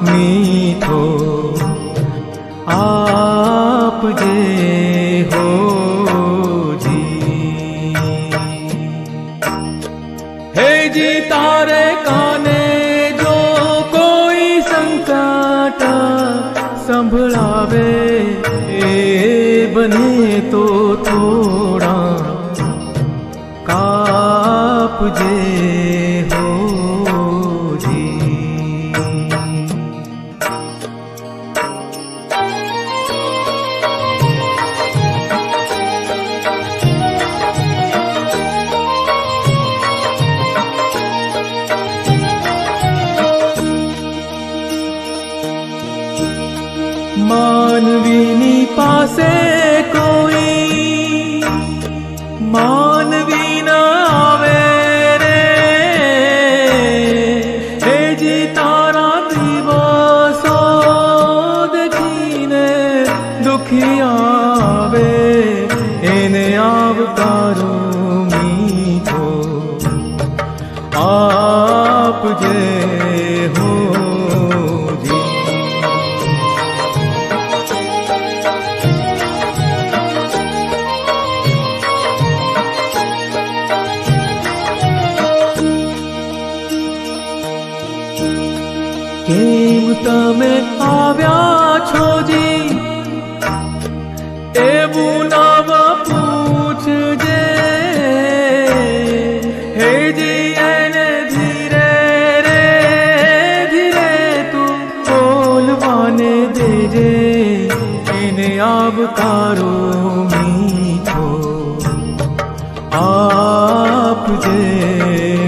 मीठो आप जे हो जी। हे जी तारे काने जो कोई संकट संभळावे, ए बने तो थोड़ा कापजे हो जी। मानवीनी पासे कोई मानवी न आवे रे, हे जी तारा दिवसो देखीने दुखी आवे, एने आवकारो मीठो आप जे हो जी। केम तमे आव्या छो जी, एवू नाम पूछजे, हे जी एने धीरे रे धीरे तू बोलवाने देजे, एने आवकारो मीठो आप जे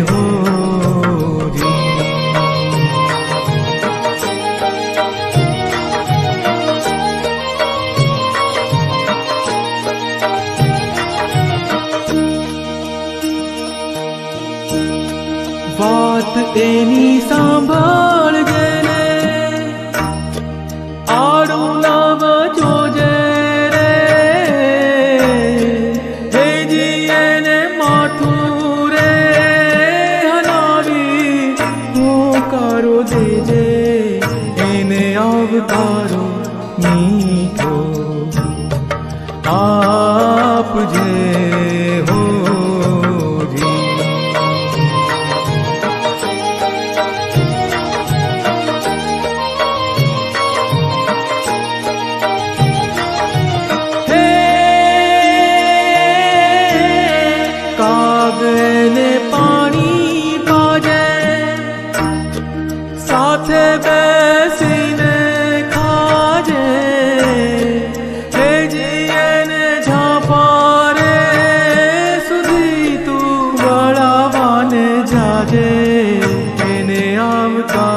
हो जी। बात एनी सांभळजे रे, आड़ू नाव जोजे रे, हे जी एने माठू रे हलावी होकारो देजे, एने आवकारो मीठो आप जे हो जी। ने पानी पाजे साथे बेसीने खाजे, हे जी एने झापारे सुधी तू वळावाने जाजे, एने आवका